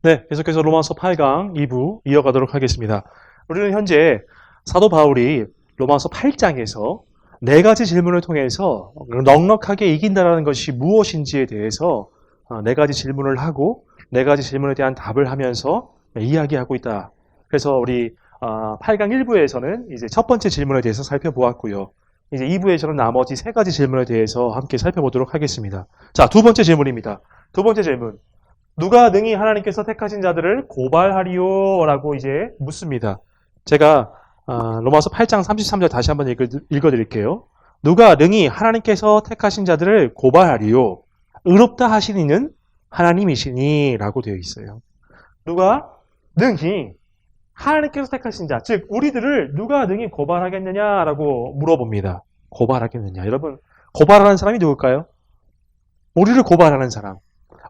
네, 계속해서 로마서 8강 2부 이어가도록 하겠습니다. 우리는 현재 사도 바울이 로마서 8장에서 네 가지 질문을 통해서 넉넉하게 이긴다는 것이 무엇인지에 대해서 네 가지 질문을 하고 네 가지 질문에 대한 답을 하면서 이야기하고 있다. 그래서 우리 8강 1부에서는 이제 첫 번째 질문에 대해서 살펴보았고요. 이제 2부에서는 나머지 세 가지 질문에 대해서 함께 살펴보도록 하겠습니다. 자, 두 번째 질문입니다. 두 번째 질문. 누가 능히 하나님께서 택하신 자들을 고발하리요? 라고 이제 묻습니다. 제가 로마서 8장 33절 다시 한번 읽어드릴게요. 누가 능히 하나님께서 택하신 자들을 고발하리요? 의롭다 하신 이는 하나님이시니 라고 되어 있어요. 누가 능히 하나님께서 택하신 자, 즉 우리들을 누가 능히 고발하겠느냐라고 물어봅니다. 고발하겠느냐. 여러분, 고발하는 사람이 누굴까요? 우리를 고발하는 사람.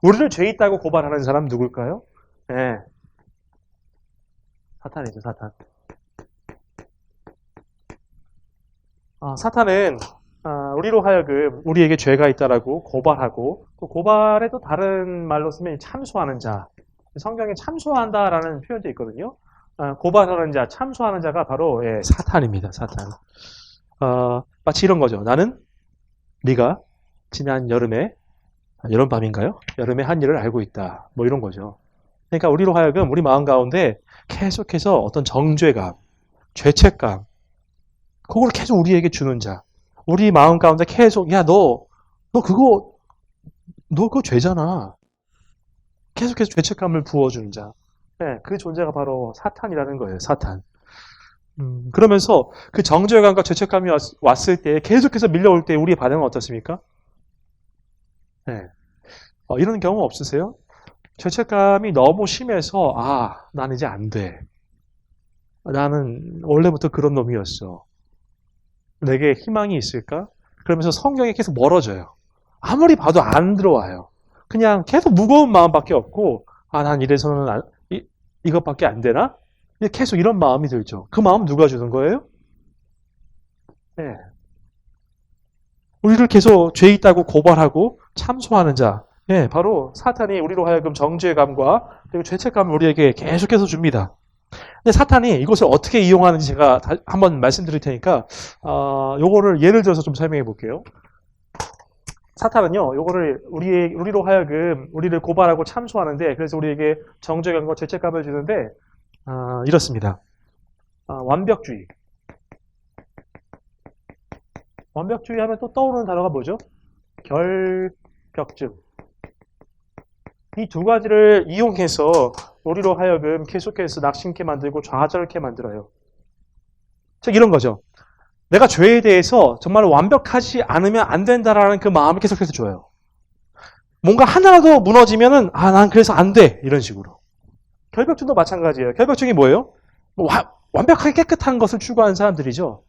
우리를 죄 있다고 고발하는 사람 누굴까요? 네. 사탄이죠, 사탄. 사탄은 우리로 하여금 우리에게 죄가 있다라고 고발하고 또 고발에 또 다른 말로 쓰면 참소하는 자. 성경에 참소한다라는 표현도 있거든요. 고발하는 자, 참소하는 자가 바로 사탄입니다, 사탄. 마치 이런 거죠. 나는 네가 지난 여름에 여름밤인가요? 여름에 한 일을 알고 있다. 뭐 이런 거죠. 그러니까 우리로 하여금 우리 마음 가운데 계속해서 어떤 정죄감, 죄책감, 그걸 계속 우리에게 주는 자. 우리 마음 가운데 계속, 야, 너 그거 죄잖아. 계속해서 죄책감을 부어주는 자. 네, 그 존재가 바로 사탄이라는 거예요, 사탄. 그러면서 그 정죄감과 죄책감이 왔을 때, 계속해서 밀려올 때 우리의 반응은 어떻습니까? 네. 이런 경우 없으세요? 죄책감이 너무 심해서 난 이제 안 돼. 나는 원래부터 그런 놈이었어. 내게 희망이 있을까? 그러면서 성경에 계속 멀어져요. 아무리 봐도 안 들어와요. 그냥 계속 무거운 마음밖에 없고 난 이래서는 이것밖에 안 되나? 계속 이런 마음이 들죠. 그 마음 누가 주는 거예요? 네. 우리를 계속 죄 있다고 고발하고 참소하는 자. 네, 바로 사탄이 우리로 하여금 정죄감과 그리고 죄책감을 우리에게 계속해서 줍니다. 근데 사탄이 이것을 어떻게 이용하는지 제가 한번 말씀드릴 테니까 요거를 예를 들어서 좀 설명해 볼게요. 사탄은요, 요거를 우리로 하여금 우리를 고발하고 참소하는데 그래서 우리에게 정죄감과 죄책감을 주는데 이렇습니다. 완벽주의. 완벽주의 하면 또 떠오르는 단어가 뭐죠? 결벽증. 이 두 가지를 이용해서 우리로 하여금 계속해서 낙심케 만들고 좌절케 만들어요. 즉 이런 거죠. 내가 죄에 대해서 정말 완벽하지 않으면 안 된다라는 그 마음을 계속해서 줘요. 뭔가 하나라도 무너지면은 난 그래서 안 돼. 이런 식으로. 결벽증도 마찬가지예요. 결벽증이 뭐예요? 완벽하게 깨끗한 것을 추구하는 사람들이죠.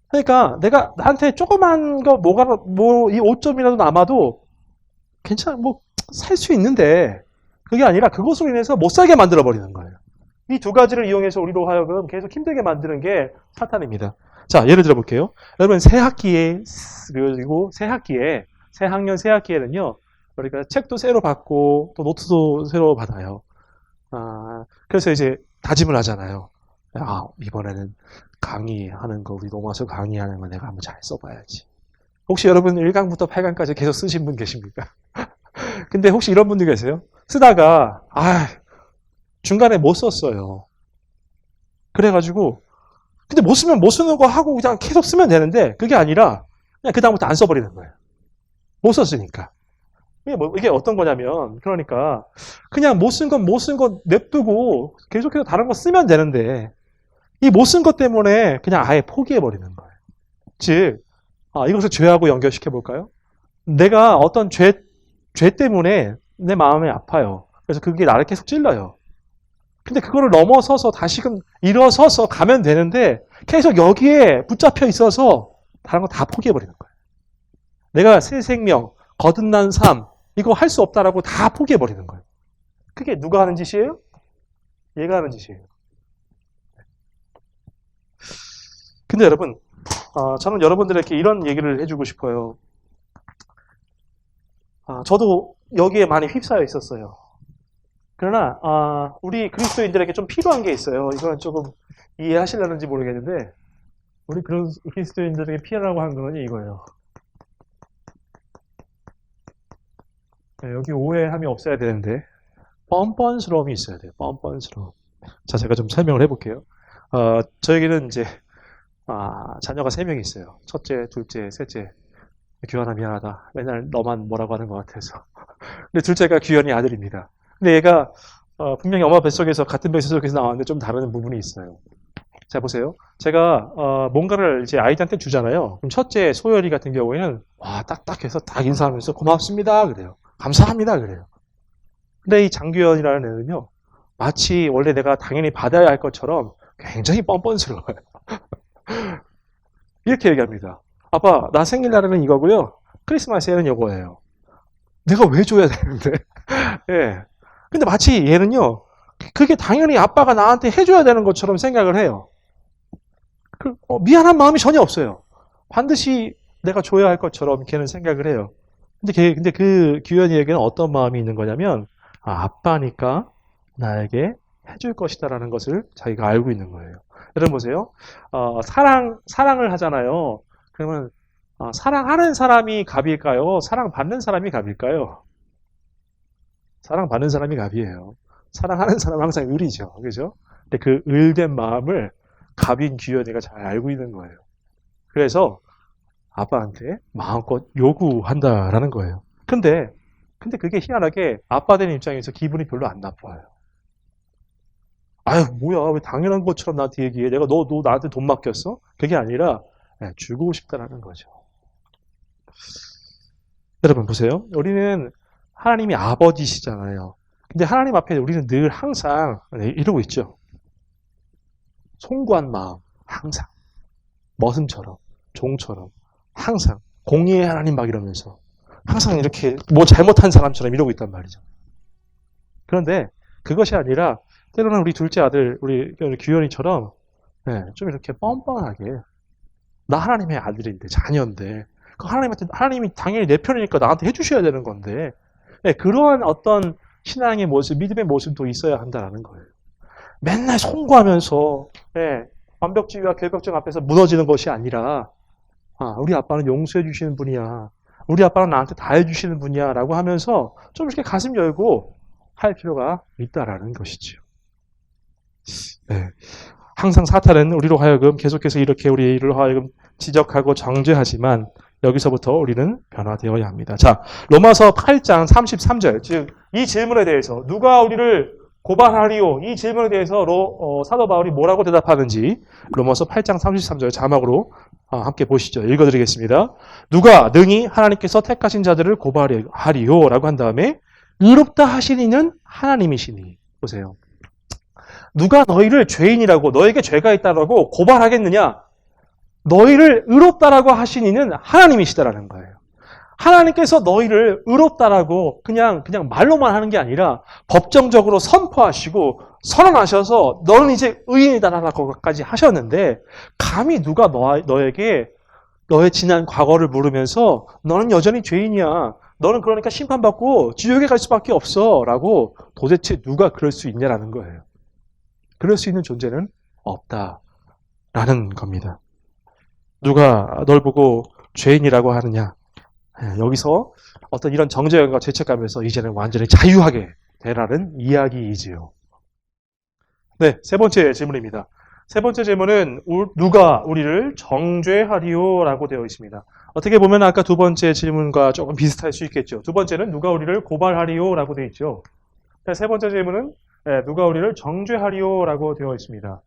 그러니까 내가 나한테 조그만 거 이 5점이라도 남아도 괜찮아. 살 수 있는데 그게 아니라 그것으로 인해서 못 살게 만들어 버리는 거예요. 이 두 가지를 이용해서 우리로 하여금 계속 힘들게 만드는 게 사탄입니다. 자, 예를 들어 볼게요. 여러분 새 학기에 새 학기에는요. 그러니까 책도 새로 받고 또 노트도 새로 받아요. 그래서 이제 다짐을 하잖아요. 이번에는 강의하는 거, 우리 로마서 강의하는 거 내가 한번 잘 써봐야지. 혹시 여러분 1강부터 8강까지 계속 쓰신 분 계십니까? 근데 혹시 이런 분들 계세요? 쓰다가 중간에 못 썼어요. 그래가지고 근데 못 쓰면 못 쓰는 거 하고 그냥 계속 쓰면 되는데 그게 아니라 그냥 그다음부터 안 써버리는 거예요. 못 썼으니까. 이게 어떤 거냐면 그러니까 그냥 못 쓴 건 냅두고 계속해서 다른 거 쓰면 되는데 이 못 쓴 것 때문에 그냥 아예 포기해버리는 거예요. 즉 이것을 죄하고 연결시켜 볼까요? 내가 어떤 죄 때문에 내 마음이 아파요. 그래서 그게 나를 계속 찔러요. 근데 그거를 넘어서서 다시금 일어서서 가면 되는데 계속 여기에 붙잡혀 있어서 다른 거 다 포기해버리는 거예요. 내가 새 생명, 거듭난 삶, 이거 할 수 없다라고 다 포기해버리는 거예요. 그게 누가 하는 짓이에요? 얘가 하는 짓이에요. 근데 여러분, 저는 여러분들에게 이런 얘기를 해주고 싶어요. 저도 여기에 많이 휩싸여 있었어요. 그러나 우리 그리스도인들에게 좀 필요한 게 있어요. 이건 조금 이해하시려는지 모르겠는데 우리 그리스도인들에게 필요하고 하는 거는 이거예요. 네, 여기 오해함이 없어야 되는데 뻔뻔스러움이 있어야 돼요. 뻔뻔스러움. 자, 제가 좀 설명을 해볼게요. 저에게는 이제 자녀가 3명이 있어요. 첫째, 둘째, 셋째. 규현아 미안하다. 맨날 너만 뭐라고 하는 것 같아서. 근데 둘째가 규현이 아들입니다. 근데 얘가 분명히 엄마 뱃속에서 같은 뱃속에서 나왔는데 좀 다른 부분이 있어요. 자, 보세요. 제가 뭔가를 이제 아이들한테 주잖아요. 그럼 첫째 소열이 같은 경우에는 와 딱딱해서 딱 인사하면서 고맙습니다 그래요. 감사합니다 그래요. 근데 이 장규현이라는 애는요. 마치 원래 내가 당연히 받아야 할 것처럼 굉장히 뻔뻔스러워요. 이렇게 얘기합니다. 아빠, 나 생일날에는 이거고요. 크리스마스에는 이거예요. 내가 왜 줘야 되는데? 예. 근데 마치 얘는요, 그게 당연히 아빠가 나한테 해줘야 되는 것처럼 생각을 해요. 미안한 마음이 전혀 없어요. 반드시 내가 줘야 할 것처럼 걔는 생각을 해요. 근데 그 규현이에게는 어떤 마음이 있는 거냐면, 아빠니까 나에게 해줄 것이다라는 것을 자기가 알고 있는 거예요. 여러분 보세요. 사랑을 하잖아요. 그러면 사랑하는 사람이 갑일까요? 사랑받는 사람이 갑일까요? 사랑받는 사람이 갑이에요. 사랑하는 사람은 항상 을이죠. 그죠? 근데 그 을된 마음을 갑인 규현이가 잘 알고 있는 거예요. 그래서 아빠한테 마음껏 요구한다라는 거예요. 근데 그게 희한하게 아빠 되는 입장에서 기분이 별로 안 나빠요. 아유, 뭐야, 왜 당연한 것처럼 나한테 얘기해. 내가 너 나한테 돈 맡겼어? 그게 아니라, 주고 싶다라는 거죠. 여러분, 보세요. 우리는 하나님이 아버지시잖아요. 근데 하나님 앞에 우리는 늘 항상 이러고 있죠. 송구한 마음, 항상. 머슴처럼, 종처럼, 항상. 공의의 하나님 막 이러면서. 항상 이렇게 뭐 잘못한 사람처럼 이러고 있단 말이죠. 그런데 그것이 아니라, 때로는 우리 둘째 아들, 우리 규현이처럼 좀 이렇게 뻔뻔하게 나 하나님의 아들인데 자녀인데 하나님이 당연히 내 편이니까 나한테 해주셔야 되는 건데 그러한 어떤 신앙의 모습, 믿음의 모습도 있어야 한다는 거예요. 맨날 송구하면서 완벽주의와 결벽증 앞에서 무너지는 것이 아니라 우리 아빠는 용서해 주시는 분이야. 우리 아빠는 나한테 다 해주시는 분이야 라고 하면서 좀 이렇게 가슴 열고 할 필요가 있다라는 것이죠. 네. 항상 사탄은 우리로 하여금 계속해서 이렇게 우리를 하여금 지적하고 정죄하지만 여기서부터 우리는 변화되어야 합니다. 자, 로마서 8장 33절, 즉 이 질문에 대해서 누가 우리를 고발하리요? 이 질문에 대해서 사도 바울이 뭐라고 대답하는지 로마서 8장 33절 자막으로 함께 보시죠. 읽어드리겠습니다. 누가 능히 하나님께서 택하신 자들을 고발하리요? 라고 한 다음에 의롭다 하신 이는 하나님이시니. 보세요. 누가 너희를 죄인이라고 너에게 죄가 있다라고 고발하겠느냐? 너희를 의롭다라고 하신 이는 하나님이시다라는 거예요. 하나님께서 너희를 의롭다라고 그냥 말로만 하는 게 아니라 법정적으로 선포하시고 선언하셔서 너는 이제 의인이다라고까지 하셨는데 감히 누가 너에게 너의 지난 과거를 물으면서 너는 여전히 죄인이야. 너는 그러니까 심판받고 지옥에 갈 수밖에 없어 라고 도대체 누가 그럴 수 있냐라는 거예요. 그럴 수 있는 존재는 없다라는 겁니다. 누가 널 보고 죄인이라고 하느냐. 여기서 어떤 이런 정죄감과 죄책감에서 이제는 완전히 자유하게 되라는 이야기이지요. 네, 세 번째 질문입니다. 세 번째 질문은 누가 우리를 정죄하리요? 라고 되어 있습니다. 어떻게 보면 아까 두 번째 질문과 조금 비슷할 수 있겠죠. 두 번째는 누가 우리를 고발하리요? 라고 되어 있죠. 세 번째 질문은 누가 우리를 정죄하리요? 라고 되어 있습니다.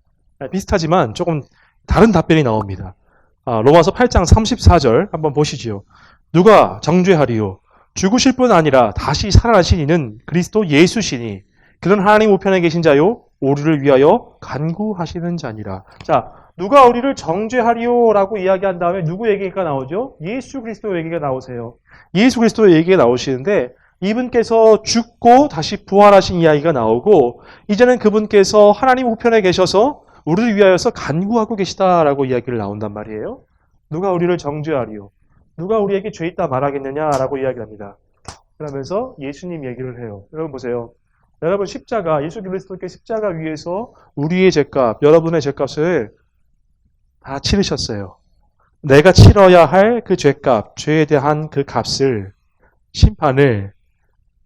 비슷하지만 조금 다른 답변이 나옵니다. 로마서 8장 34절 한번 보시지요. 누가 정죄하리요? 죽으실 뿐 아니라 다시 살아나신 이는 그리스도 예수시니 그는 하나님 우편에 계신 자요 우리를 위하여 간구하시는 자니라. 자, 누가 우리를 정죄하리요? 라고 이야기한 다음에 누구 얘기가 나오죠? 예수 그리스도 얘기가 나오세요. 예수 그리스도 얘기가 나오시는데 이분께서 죽고 다시 부활하신 이야기가 나오고 이제는 그분께서 하나님 우편에 계셔서 우리를 위하여서 간구하고 계시다라고 이야기를 나온단 말이에요. 누가 우리를 정죄하리요? 누가 우리에게 죄 있다 말하겠느냐라고 이야기합니다. 그러면서 예수님 얘기를 해요. 여러분 보세요. 여러분 십자가, 예수 그리스도께 십자가 위에서 우리의 죄값, 여러분의 죄값을 다 치르셨어요. 내가 치러야 할 그 죄값, 죄에 대한 그 값을, 심판을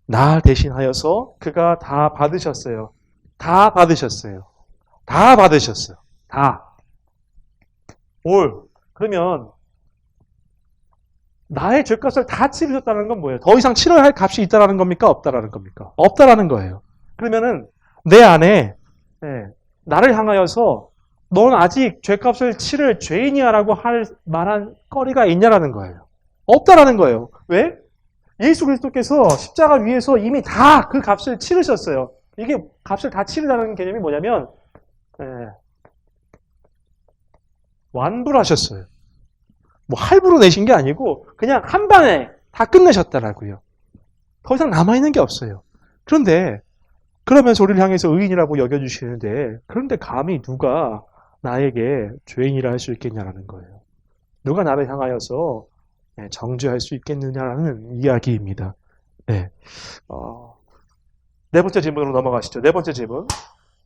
나 대신하여서 그가 다 받으셨어요. 다 받으셨어요. 다 받으셨어요. 다. 그러면 나의 죄값을 다 치르셨다는 건 뭐예요? 더 이상 치러야 할 값이 있다라는 겁니까? 없다라는 겁니까? 없다라는 거예요. 그러면은 내 안에 나를 향하여서 넌 아직 죄값을 치를 죄인이야라고 할 만한 거리가 있냐라는 거예요. 없다라는 거예요. 왜? 예수 그리스도께서 십자가 위에서 이미 다 그 값을 치르셨어요. 이게 값을 다 치르다는 개념이 뭐냐면 완불하셨어요. 뭐 할부로 내신 게 아니고 그냥 한 방에 다 끝내셨다라고요. 더 이상 남아있는 게 없어요. 그런데 그러면서 우리를 향해서 의인이라고 여겨주시는데 그런데 감히 누가 나에게 죄인이라 할 수 있겠냐라는 거예요. 누가 나를 향하여서 정죄할 수 있겠느냐라는 이야기입니다. 네. 네 번째 질문으로 넘어가시죠. 네 번째 질문.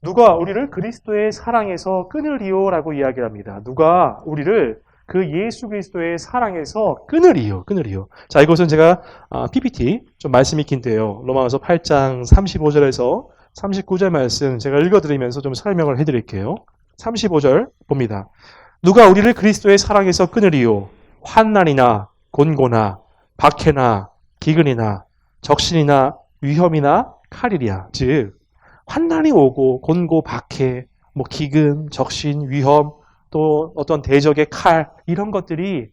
누가 우리를 그리스도의 사랑에서 끊으리요? 라고 이야기를 합니다. 누가 우리를 그 예수 그리스도의 사랑에서 끊으리요? 자, 이것은 제가 PPT, 좀 말씀이 긴데요. 로마서 8장 35절에서 39절 말씀 제가 읽어드리면서 좀 설명을 해드릴게요. 35절 봅니다. 누가 우리를 그리스도의 사랑에서 끊으리요? 환난이나 곤고나 박해나 기근이나 적신이나 위험이나 칼이랴. 즉 환난이 오고 곤고 박해, 뭐 기근, 적신, 위험, 또 어떤 대적의 칼 이런 것들이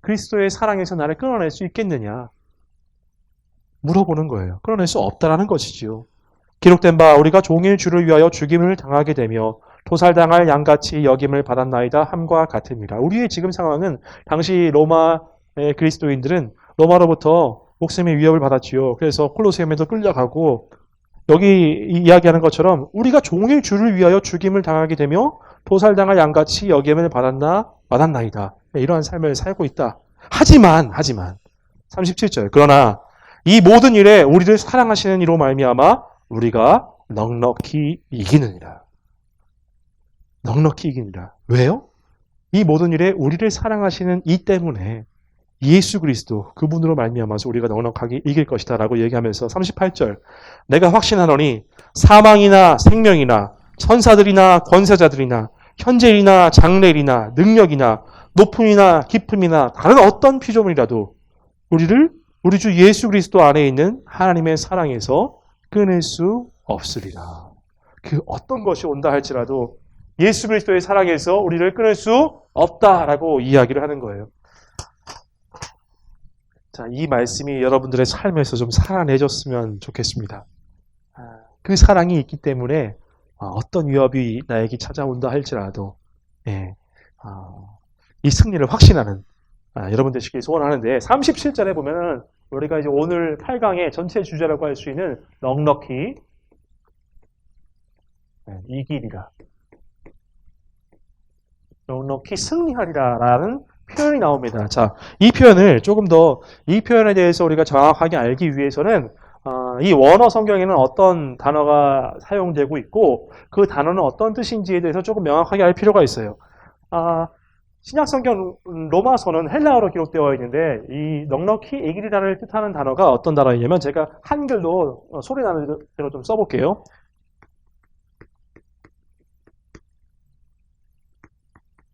그리스도의 사랑에서 나를 끊어낼 수 있겠느냐 물어보는 거예요. 끊어낼 수 없다라는 것이지요. 기록된 바 우리가 종일 주를 위하여 죽임을 당하게 되며 도살당할 양같이 여김을 받았나이다 함과 같습니다. 우리의 지금 상황은 당시 로마의 그리스도인들은 로마로부터 목숨의 위협을 받았지요. 그래서 콜로세움에도 끌려가고 여기 이야기하는 것처럼 우리가 종일 주를 위하여 죽임을 당하게 되며 도살당할 양같이 여김을 받았나이다. 이러한 삶을 살고 있다. 하지만 37절 그러나 이 모든 일에 우리를 사랑하시는 이로 말미암아 우리가 넉넉히 이기느니라. 넉넉히 이기느니라. 왜요? 이 모든 일에 우리를 사랑하시는 이 때문에 예수 그리스도 그분으로 말미암아서 우리가 넉넉하게 이길 것이다 라고 얘기하면서 38절 내가 확신하노니 사망이나 생명이나 천사들이나 권세자들이나 현재일이나 장래일이나 능력이나 높음이나 깊음이나 다른 어떤 피조물이라도 우리를 우리 주 예수 그리스도 안에 있는 하나님의 사랑에서 끊을 수 없으리라. 그 어떤 것이 온다 할지라도 예수 그리스도의 사랑에서 우리를 끊을 수 없다라고 이야기를 하는 거예요. 자, 이 말씀이 여러분들의 삶에서 좀 살아내줬으면 좋겠습니다. 그 사랑이 있기 때문에 어떤 위협이 나에게 찾아온다 할지라도 이 승리를 확신하는 여러분 되시길 소원하는데 37절에 보면은 우리가 이제 오늘 8강의 전체 주제라고 할 수 있는 넉넉히 이기리라. 넉넉히 승리하리라 라는 표현이 나옵니다. 자, 이 표현을 조금 더 이 표현에 대해서 우리가 정확하게 알기 위해서는 이 원어 성경에는 어떤 단어가 사용되고 있고 그 단어는 어떤 뜻인지에 대해서 조금 명확하게 알 필요가 있어요. 신약 성경 로마서는 헬라어로 기록되어 있는데 이 넉넉히 이기리라를 뜻하는 단어가 어떤 단어이냐면 제가 한글로 소리 나는 대로 좀 써볼게요.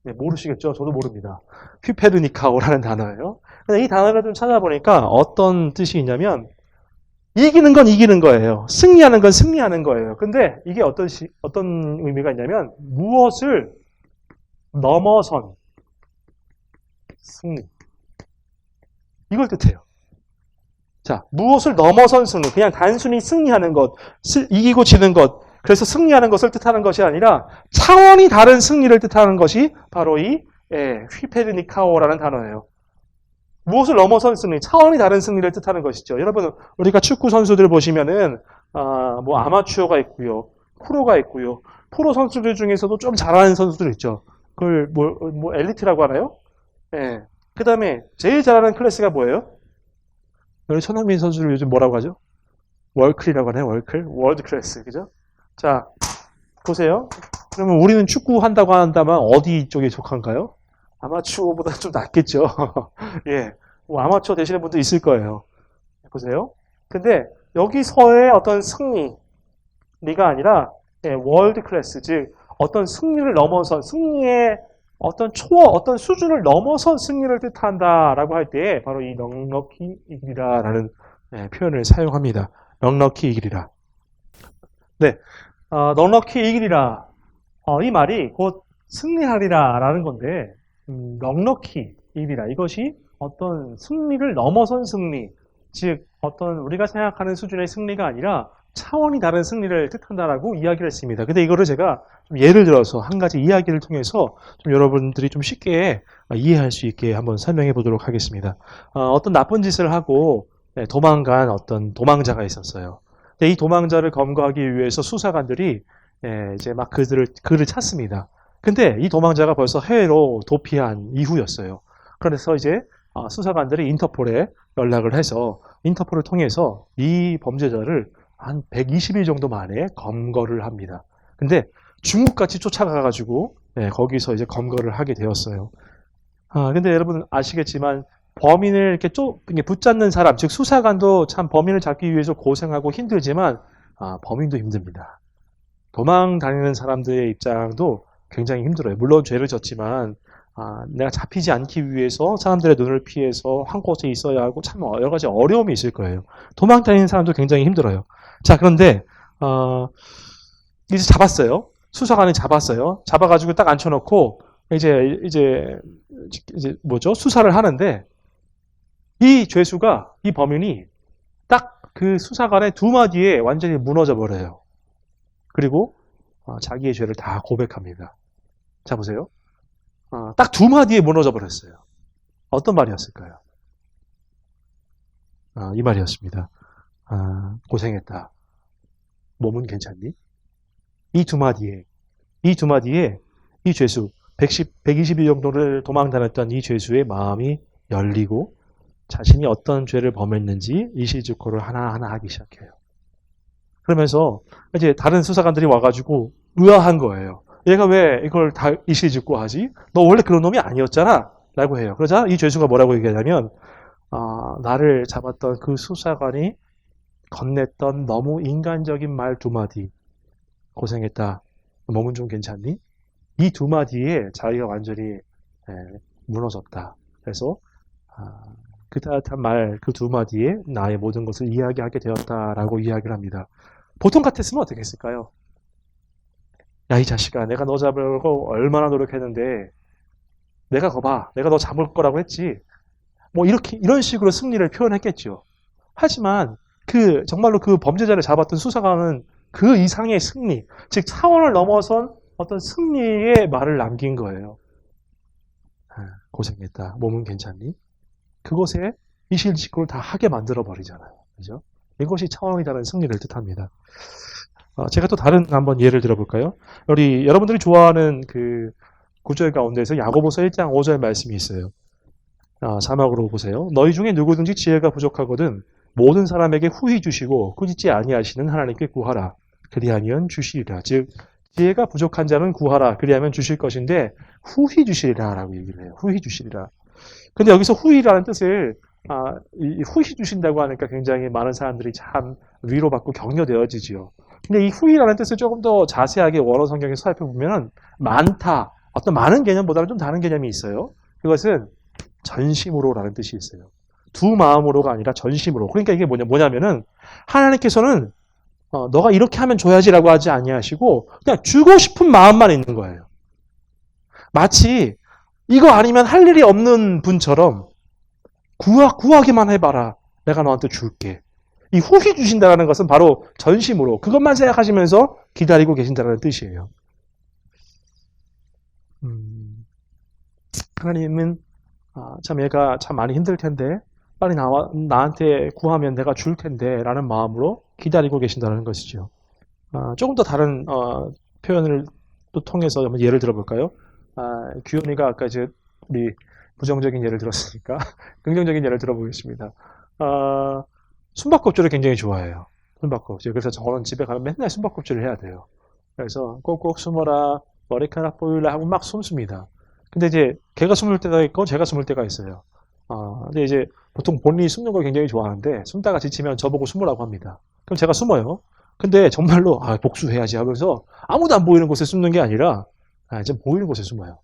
네, 모르시겠죠? 저도 모릅니다. 휘페르니카오라는 단어예요. 근데 이 단어를 좀 찾아보니까 어떤 뜻이 있냐면 이기는 건 이기는 거예요. 승리하는 건 승리하는 거예요. 근데 이게 어떤 의미가 있냐면 무엇을 넘어선 승리. 이걸 뜻해요. 자, 무엇을 넘어선 승리. 그냥 단순히 승리하는 것, 이기고 지는 것. 그래서 승리하는 것을 뜻하는 것이 아니라 차원이 다른 승리를 뜻하는 것이 바로 이 휘페르니카오라는 단어예요. 무엇을 넘어선 승리, 차원이 다른 승리를 뜻하는 것이죠. 여러분, 우리가 축구 선수들 보시면은 뭐 아마추어가 있고요, 프로가 있고요. 프로 선수들 중에서도 좀 잘하는 선수들 있죠. 그걸 뭐 엘리트라고 하나요? 예. 그 다음에 제일 잘하는 클래스가 뭐예요? 우리 손흥민 선수를 요즘 뭐라고 하죠? 월클이라고 하네요. 월클. 월드 클래스. 그죠? 자, 보세요. 그러면 우리는 축구 한다고 한다면 어디 쪽에 속한가요? 아마추어보다 좀 낫겠죠. 예. 뭐 아마추어 되시는 분도 있을 거예요. 보세요. 근데 여기서의 어떤 승리가 아니라 예, 월드 클래스, 즉 어떤 승리를 넘어선 승리의 어떤 초어, 어떤 수준을 넘어선 승리를 뜻한다라고 할 때 바로 이 넉넉히 이기리라라는 예, 표현을 사용합니다. 넉넉히 이기리라. 네, 넉넉히 이기리라. 이 말이 곧 승리하리라라는 건데 넉넉히 이기리라. 이것이 어떤 승리를 넘어선 승리, 즉 어떤 우리가 생각하는 수준의 승리가 아니라 차원이 다른 승리를 뜻한다라고 이야기를 했습니다. 근데 이거를 제가 좀 예를 들어서 한 가지 이야기를 통해서 좀 여러분들이 좀 쉽게 이해할 수 있게 한번 설명해 보도록 하겠습니다. 어떤 나쁜 짓을 하고 네, 도망간 어떤 도망자가 있었어요. 근데 이 도망자를 검거하기 위해서 수사관들이 이제 막 그를 찾습니다. 근데 이 도망자가 벌써 해외로 도피한 이후였어요. 그래서 이제 수사관들이 인터폴에 연락을 해서 인터폴을 통해서 이 범죄자를 한 120일 정도 만에 검거를 합니다. 근데 중국같이 쫓아가가지고 거기서 이제 검거를 하게 되었어요. 근데 여러분 아시겠지만 범인을 이렇게 붙잡는 사람, 즉 수사관도 참 범인을 잡기 위해서 고생하고 힘들지만 범인도 힘듭니다. 도망 다니는 사람들의 입장도 굉장히 힘들어요. 물론 죄를 졌지만 내가 잡히지 않기 위해서 사람들의 눈을 피해서 한 곳에 있어야 하고 참 여러 가지 어려움이 있을 거예요. 도망 다니는 사람도 굉장히 힘들어요. 자, 그런데 이제 잡았어요. 수사관이 잡았어요. 잡아가지고 딱 앉혀놓고 이제 뭐죠? 수사를 하는데 이 죄수가 이 범인이 딱 그 수사관의 두 마디에 완전히 무너져 버려요. 그리고 자기의 죄를 다 고백합니다. 자 보세요. 딱 두 마디에 무너져 버렸어요. 어떤 말이었을까요? 이 말이었습니다. 고생했다. 몸은 괜찮니? 이 두 마디에 이 죄수 120일 정도를 도망 다녔던 이 죄수의 마음이 열리고 자신이 어떤 죄를 범했는지 이실직고를 하나하나 하기 시작해요. 그러면서 이제 다른 수사관들이 와가지고 의아한 거예요. 얘가 왜 이걸 다 이실직고 하지? 너 원래 그런 놈이 아니었잖아? 라고 해요. 그러자 이 죄수가 뭐라고 얘기하냐면 나를 잡았던 그 수사관이 건넸던 너무 인간적인 말 두 마디. 고생했다. 몸은 좀 괜찮니? 이 두 마디에 자기가 완전히 무너졌다. 그래서 그 따뜻한 말 그 두 마디에 나의 모든 것을 이야기하게 되었다라고 이야기를 합니다. 보통 같았으면 어떻게 했을까요? 야, 이 자식아, 내가 너 잡으려고 얼마나 노력했는데 내가 거봐. 내가 너 잡을 거라고 했지. 뭐 이런 식으로 승리를 표현했겠죠. 하지만 정말로 그 범죄자를 잡았던 수사관은 그 이상의 승리, 즉 차원을 넘어선 어떤 승리의 말을 남긴 거예요. 고생했다. 몸은 괜찮니? 그곳에 이실직고를 다 하게 만들어 버리잖아요. 그죠? 이것이 차원이 다른 승리를 뜻합니다. 제가 또 다른 한번 예를 들어볼까요? 여러분들이 좋아하는 그 구절 가운데서 야고보서 1장 5절 말씀이 있어요. 자막으로 보세요. 너희 중에 누구든지 지혜가 부족하거든 모든 사람에게 후히 주시고 꾸짖지 아니하시는 하나님께 구하라. 그리하면 주시리라. 즉 지혜가 부족한 자는 구하라. 그리하면 주실 것인데 후히 주시리라라고 얘기를 해요. 후히 주시리라. 근데 여기서 후히라는 뜻을 후히 주신다고 하니까 굉장히 많은 사람들이 참 위로받고 격려되어지지요. 근데 이 후히라는 뜻을 조금 더 자세하게 원어 성경에서 살펴보면 많다, 어떤 많은 개념보다는 좀 다른 개념이 있어요. 그것은 전심으로라는 뜻이 있어요. 두 마음으로가 아니라 전심으로. 그러니까 이게 뭐냐면은 하나님께서는 너가 이렇게 하면 줘야지라고 하지 아니하시고 그냥 주고 싶은 마음만 있는 거예요. 마치 이거 아니면 할 일이 없는 분처럼 구하기만 해봐라. 내가 너한테 줄게. 이 후히 주신다는 것은 바로 전심으로 그것만 생각하시면서 기다리고 계신다는 뜻이에요. 하나님은 참 얘가 참 많이 힘들 텐데 빨리 나한테 구하면 내가 줄 텐데 라는 마음으로 기다리고 계신다는 것이죠. 조금 더 다른 표현을 또 통해서 한번 예를 들어볼까요? 규현이가 아까 이제 우리 부정적인 예를 들었으니까 긍정적인 예를 들어보겠습니다. 숨바꼭질을 굉장히 좋아해요. 숨바꼭질. 그래서 저는 집에 가면 맨날 숨바꼭질을 해야 돼요. 그래서 꼭꼭 숨어라, 머리카락 보일라 하고 막 숨습니다. 근데 이제 걔가 숨을 때가 있고 제가 숨을 때가 있어요. 근데 이제 보통 본인이 숨는 걸 굉장히 좋아하는데 숨다가 지치면 저보고 숨으라고 합니다. 그럼 제가 숨어요. 근데 정말로 복수해야지 하면서 아무도 안 보이는 곳에 숨는 게 아니라 좀 보이는 곳에 숨어요.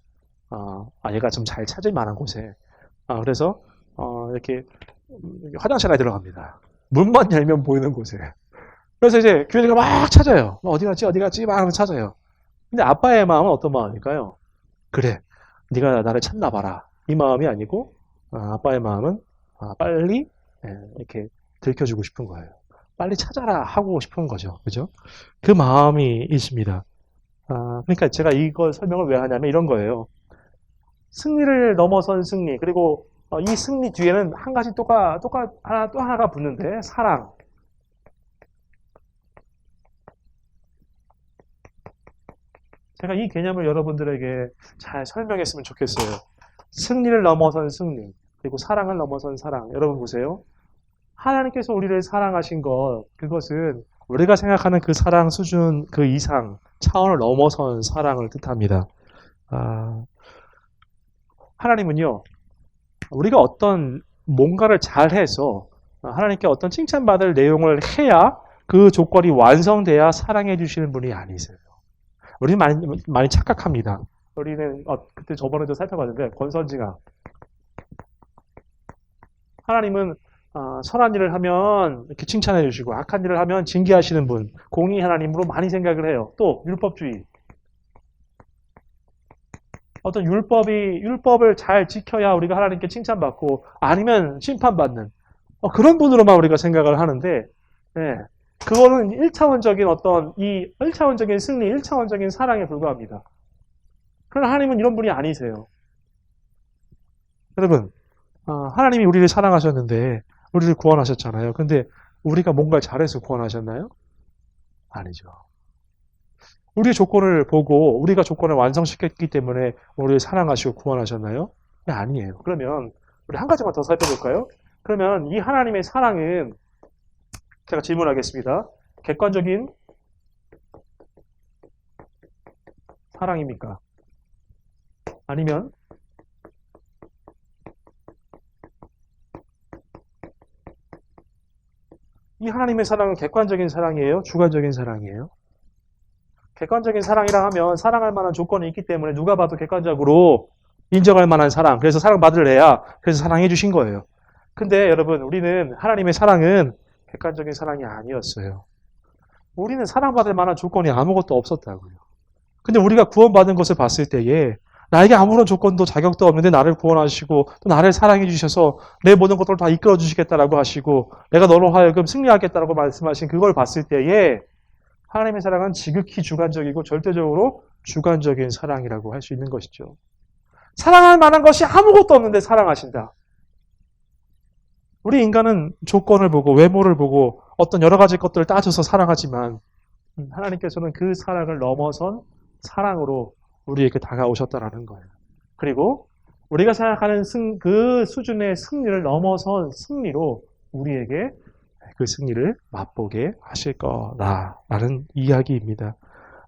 얘가 좀 잘 찾을 만한 곳에. 그래서 이렇게 화장실에 들어갑니다. 문만 열면 보이는 곳에. 그래서 이제 규현이가 막 찾아요. 어디 갔지 어디 갔지 막 하면서 찾아요. 근데 아빠의 마음은 어떤 마음일까요? 그래, 네가 나를 찾나 봐라. 이 마음이 아니고 아빠의 마음은 빨리 이렇게 들켜주고 싶은 거예요. 빨리 찾아라 하고 싶은 거죠. 그죠? 그 마음이 있습니다. 그러니까 제가 이걸 설명을 왜 하냐면 이런 거예요. 승리를 넘어선 승리, 그리고 이 승리 뒤에는 한 가지 또 하나가 붙는데, 사랑. 제가 이 개념을 여러분들에게 잘 설명했으면 좋겠어요. 승리를 넘어선 승리, 그리고 사랑을 넘어선 사랑. 여러분 보세요. 하나님께서 우리를 사랑하신 것, 그것은 우리가 생각하는 그 사랑 수준, 그 이상, 차원을 넘어선 사랑을 뜻합니다. 하나님은요, 우리가 어떤 뭔가를 잘해서 하나님께 어떤 칭찬받을 내용을 해야 그 조건이 완성돼야 사랑해 주시는 분이 아니세요. 우리는 많이 착각합니다. 우리는 그때 저번에도 살펴봤는데 권선징악, 하나님은 선한 일을 하면 이렇게 칭찬해 주시고 악한 일을 하면 징계하시는 분, 공의 하나님으로 많이 생각을 해요. 또 율법주의, 어떤 율법을 잘 지켜야 우리가 하나님께 칭찬받고 아니면 심판받는 그런 분으로만 우리가 생각을 하는데, 그거는 1차원적인 이 1차원적인 승리, 1차원적인 사랑에 불과합니다. 그러나 하나님은 이런 분이 아니세요. 여러분, 하나님이 우리를 사랑하셨는데 우리를 구원하셨잖아요. 근데 우리가 뭔가를 잘해서 구원하셨나요? 아니죠. 우리의 조건을 보고 우리가 조건을 완성시켰기 때문에 우리를 사랑하시고 구원하셨나요? 네, 아니에요. 그러면 우리 한 가지만 더 살펴볼까요? 그러면 이 하나님의 사랑은, 제가 질문하겠습니다. 객관적인 사랑입니까? 아니면 이 하나님의 사랑은 객관적인 사랑이에요? 주관적인 사랑이에요? 객관적인 사랑이라 하면 사랑할 만한 조건이 있기 때문에 누가 봐도 객관적으로 인정할 만한 사랑, 그래서 사랑받을래야 그래서 사랑해 주신 거예요. 근데 여러분, 우리는 하나님의 사랑은 객관적인 사랑이 아니었어요. 우리는 사랑받을 만한 조건이 아무것도 없었다고요. 근데 우리가 구원받은 것을 봤을 때에 나에게 아무런 조건도 자격도 없는데 나를 구원하시고 또 나를 사랑해 주셔서 내 모든 것들을 다 이끌어 주시겠다라고 하시고 내가 너로 하여금 승리하겠다라고 말씀하신 그걸 봤을 때에 하나님의 사랑은 지극히 주관적이고 절대적으로 주관적인 사랑이라고 할 수 있는 것이죠. 사랑할 만한 것이 아무것도 없는데 사랑하신다. 우리 인간은 조건을 보고 외모를 보고 어떤 여러 가지 것들을 따져서 사랑하지만 하나님께서는 그 사랑을 넘어선 사랑으로 우리에게 다가오셨다라는 거예요. 그리고 우리가 생각하는 그 수준의 승리를 넘어선 승리로 우리에게 그 승리를 맛보게 하실 거라는 이야기입니다.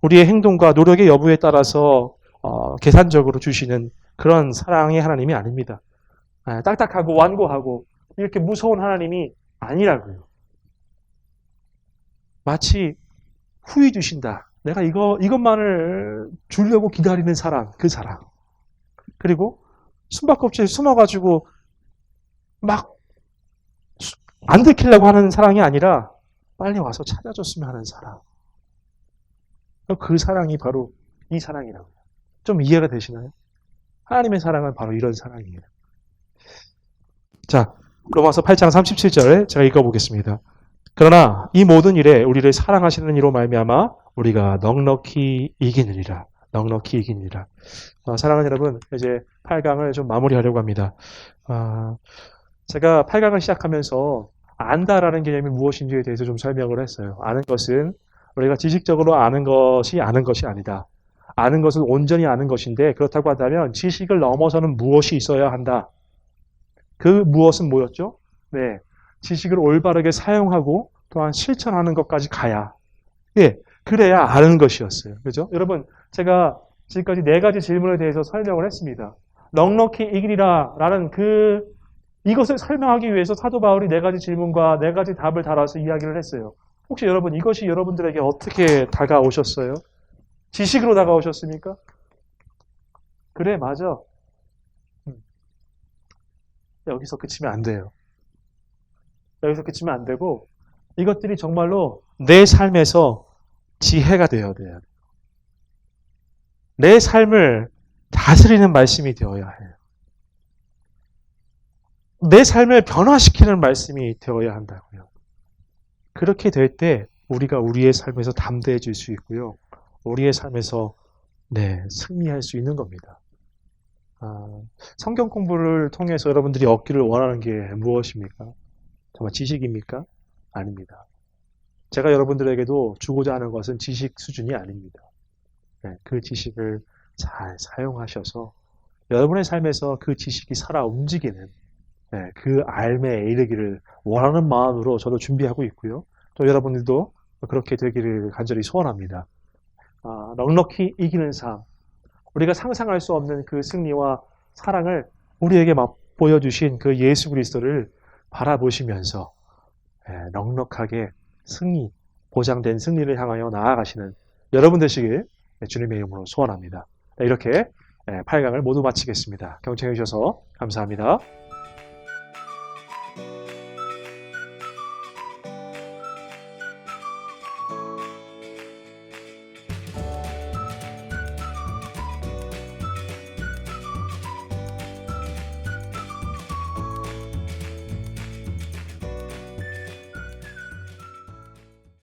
우리의 행동과 노력의 여부에 따라서 계산적으로 주시는 그런 사랑의 하나님이 아닙니다. 딱딱하고 완고하고 이렇게 무서운 하나님이 아니라고요. 마치 후히 주신다. 내가 이것만을 주려고 기다리는 사랑, 그 사랑. 그리고 숨바꼭질 숨어가지고 막 안 들키려고 하는 사랑이 아니라 빨리 와서 찾아줬으면 하는 사랑. 그 사랑이 바로 이 사랑이라고요. 좀 이해가 되시나요? 하나님의 사랑은 바로 이런 사랑이에요. 자, 로마서 8장 37절에 제가 읽어보겠습니다. 그러나 이 모든 일에 우리를 사랑하시는 이로 말미암아 우리가 넉넉히 이기느니라. 넉넉히 이기느니라. 사랑하는 여러분, 이제 8강을 좀 마무리하려고 합니다. 제가 8강을 시작하면서 안다라는 개념이 무엇인지에 대해서 좀 설명을 했어요. 아는 것은 우리가 지식적으로 아는 것이 아니다. 아는 것은 온전히 아는 것인데 그렇다고 한다면 지식을 넘어서는 무엇이 있어야 한다. 그 무엇은 뭐였죠? 네, 지식을 올바르게 사용하고 또한 실천하는 것까지 가야, 예, 그래야 아는 것이었어요. 그죠? 여러분, 제가 지금까지 네 가지 질문에 대해서 설명을 했습니다. 넉넉히 이기리라 라는 이것을 설명하기 위해서 사도 바울이 네 가지 질문과 네 가지 답을 달아서 이야기를 했어요. 혹시 여러분, 이것이 여러분들에게 어떻게 다가오셨어요? 지식으로 다가오셨습니까? 그래, 맞아. 여기서 그치면 안 돼요. 여기서 그치면 안 되고, 이것들이 정말로 내 삶에서 지혜가 되어야 돼요. 내 삶을 다스리는 말씀이 되어야 해요. 내 삶을 변화시키는 말씀이 되어야 한다고요. 그렇게 될 때 우리가 우리의 삶에서 담대해질 수 있고요. 우리의 삶에서 승리할 수 있는 겁니다. 성경 공부를 통해서 여러분들이 얻기를 원하는 게 무엇입니까? 정말 지식입니까? 아닙니다. 제가 여러분들에게도 주고자 하는 것은 지식 수준이 아닙니다. 그 지식을 잘 사용하셔서 여러분의 삶에서 그 지식이 살아 움직이는 그 알매에 이르기를 원하는 마음으로 저도 준비하고 있고요. 또 여러분들도 그렇게 되기를 간절히 소원합니다. 넉넉히 이기는 삶, 우리가 상상할 수 없는 그 승리와 사랑을 우리에게 보여주신 그 예수 그리스도를 바라보시면서 넉넉하게 보장된 승리를 향하여 나아가시는 여러분 되시길 주님의 이름으로 소원합니다. 이렇게 8강을 모두 마치겠습니다. 경청해 주셔서 감사합니다.